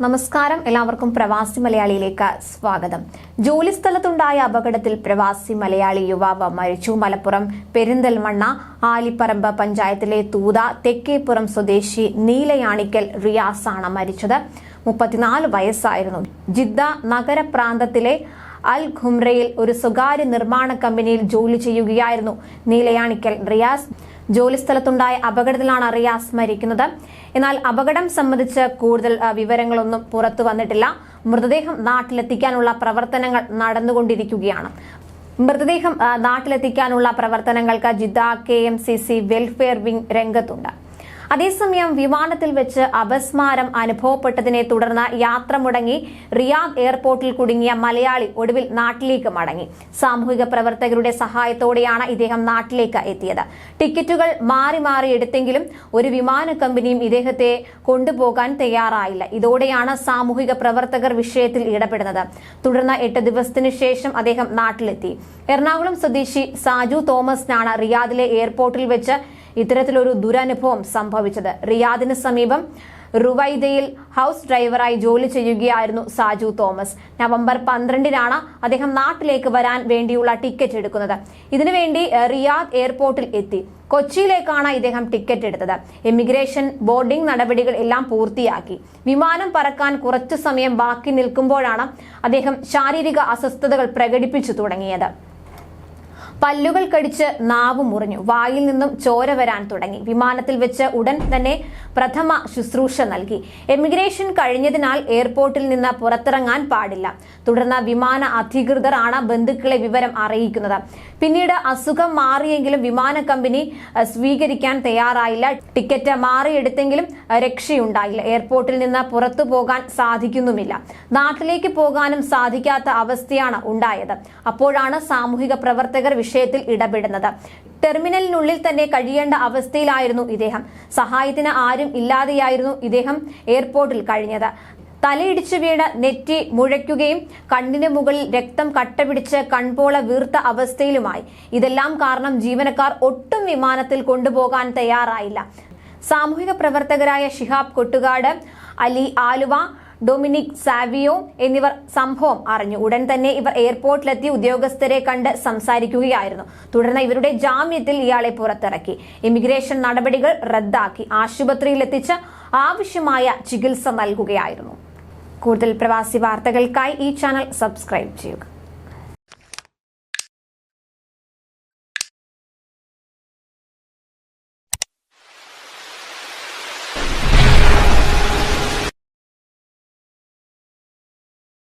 നമസ്കാരം, എല്ലാവർക്കും പ്രവാസി മലയാളിയിലേക്ക് സ്വാഗതം. ജോലിസ്ഥലത്തുണ്ടായ അപകടത്തിൽ പ്രവാസി മലയാളി യുവാവ് മരിച്ചു. മലപ്പുറം പെരിന്തൽമണ്ണ ആലിപ്പറമ്പ് പഞ്ചായത്തിലെ തൂത തെക്കേപ്പുറം സ്വദേശി നീലയാണിക്കൽ റിയാസ് ആണ് മരിച്ചത്. 34 വയസ്സായിരുന്നു. ജിദ്ദ നഗരപ്രാന്തത്തിലെ അൽ ഖുംറയിൽ ഒരു സ്വകാര്യ നിർമ്മാണ കമ്പനിയിൽ ജോലി ചെയ്യുകയായിരുന്നു നീലയാണിക്കൽ റിയാസ്. ജോലിസ്ഥലത്തുണ്ടായ അപകടത്തിലാണ് റിയാസ് മരിക്കുന്നത്. എന്നാൽ അപകടം സംബന്ധിച്ച് കൂടുതൽ വിവരങ്ങളൊന്നും പുറത്തു വന്നിട്ടില്ല. മൃതദേഹം നാട്ടിലെത്തിക്കാനുള്ള പ്രവർത്തനങ്ങൾ നടന്നുകൊണ്ടിരിക്കുകയാണ്. മൃതദേഹം നാട്ടിലെത്തിക്കാനുള്ള പ്രവർത്തനങ്ങൾക്ക് ജിദ്ദ KMCC വെൽഫെയർ വിംഗ് രംഗത്തുണ്ട്. അതേസമയം വിമാനത്തിൽ വെച്ച് അപസ്മാരം അനുഭവപ്പെട്ടതിനെ തുടർന്ന് യാത്ര മുടങ്ങി റിയാദ് എയർപോർട്ടിൽ കുടുങ്ങിയ മലയാളി ഒടുവിൽ നാട്ടിലേക്ക് മടങ്ങി. സാമൂഹിക പ്രവർത്തകരുടെ സഹായത്തോടെയാണ് ഇദ്ദേഹം നാട്ടിലേക്ക് എത്തിയത്. ടിക്കറ്റുകൾ മാറി മാറി എടുത്തെങ്കിലും ഒരു വിമാന കമ്പനിയും ഇദ്ദേഹത്തെ കൊണ്ടുപോകാൻ തയ്യാറായില്ല. ഇതോടെയാണ് സാമൂഹിക പ്രവർത്തകർ വിഷയത്തിൽ ഇടപെടുന്നത്. തുടർന്ന് 8 ദിവസത്തിനു ശേഷം അദ്ദേഹം നാട്ടിലെത്തി. എറണാകുളം സ്വദേശി സാജു തോമസിനാണ് റിയാദിലെ എയർപോർട്ടിൽ വെച്ച് ഇത്തരത്തിലൊരു ദുരനുഭവം സംഭവിച്ചത്. റിയാദിന് സമീപം റുവൈദയിൽ ഹൗസ് ഡ്രൈവറായി ജോലി ചെയ്യുകയായിരുന്നു സാജു തോമസ്. നവംബർ 12-നാണ് അദ്ദേഹം നാട്ടിലേക്ക് വരാൻ വേണ്ടിയുള്ള ടിക്കറ്റ് എടുക്കുന്നത്. ഇതിനുവേണ്ടി റിയാദ് എയർപോർട്ടിൽ എത്തി. കൊച്ചിയിലേക്കാണ് ഇദ്ദേഹം ടിക്കറ്റ് എടുത്തത്. ഇമിഗ്രേഷൻ ബോർഡിംഗ് നടപടികൾ എല്ലാം പൂർത്തിയാക്കി. വിമാനം പറക്കാൻ കുറച്ചു സമയം ബാക്കി നിൽക്കുമ്പോഴാണ് അദ്ദേഹം ശാരീരിക അസ്വസ്ഥതകൾ പ്രകടിപ്പിച്ചു തുടങ്ങിയത്. പല്ലുകൾ കടിച്ച് നാവ് മുറിഞ്ഞു. വായിൽ നിന്നും ചോര വരാൻ തുടങ്ങി. വിമാനത്തിൽ വെച്ച് ഉടൻ തന്നെ പ്രഥമ ശുശ്രൂഷ നൽകി. എമിഗ്രേഷൻ കഴിഞ്ഞതിനാൽ എയർപോർട്ടിൽ നിന്ന് പുറത്തിറങ്ങാൻ പാടില്ല. തുടർന്ന് വിമാന അധികൃതർ ആണ് ബന്ധുക്കളെ വിവരം അറിയിക്കുന്നത്. പിന്നീട് അസുഖം മാറിയെങ്കിലും വിമാന കമ്പനി സ്വീകരിക്കാൻ തയ്യാറായില്ല. ടിക്കറ്റ് മാറിയെടുത്തെങ്കിലും രക്ഷയുണ്ടായില്ല. എയർപോർട്ടിൽ നിന്ന് പുറത്തു പോകാൻ സാധിക്കുന്നുമില്ല. നാട്ടിലേക്ക് പോകാനും സാധിക്കാത്ത അവസ്ഥയാണ് ഉണ്ടായത്. അപ്പോഴാണ് സാമൂഹിക പ്രവർത്തകർ വിഷയത്തിൽ ഇടപെടുന്നത്. ടെർമിനലിനുള്ളിൽ തന്നെ കഴിയേണ്ട അവസ്ഥയിലായിരുന്നു ഇദ്ദേഹം. സഹായത്തിന് ആരും ഇല്ലാതെയായിരുന്നു ഇദ്ദേഹം എയർപോർട്ടിൽ കഴിഞ്ഞത്. തലയിടിച്ചു വീണ് നെറ്റി മുഴയ്ക്കുകയും കണ്ണിന് മുകളിൽ രക്തം കട്ടപിടിച്ച് കൺപോള വീർത്ത അവസ്ഥയിലുമായി. ഇതെല്ലാം കാരണം ജീവനക്കാർ ഒട്ടും വിമാനത്തിൽ കൊണ്ടുപോകാൻ തയ്യാറായില്ല. സാമൂഹിക പ്രവർത്തകരായ ഷിഹാബ് കൊട്ടുകാട്, അലി ആലുവ, ഡൊമിനിക് സാവിയോ എന്നിവർ സംഭവം അറിഞ്ഞു. ഉടൻ തന്നെ ഇവർ എയർപോർട്ടിലെത്തി ഉദ്യോഗസ്ഥരെ കണ്ട് സംസാരിക്കുകയായിരുന്നു. തുടർന്ന് ഇവരുടെ ജാമ്യത്തിൽ ഇയാളെ പുറത്തിറക്കി. ഇമിഗ്രേഷൻ നടപടികൾ റദ്ദാക്കി ആശുപത്രിയിലെത്തിച്ച് ആവശ്യമായ ചികിത്സ നൽകുകയായിരുന്നു. കൂടുതൽ പ്രവാസി വാർത്തകൾക്കായി ഈ ചാനൽ സബ്സ്ക്രൈബ് ചെയ്യുക.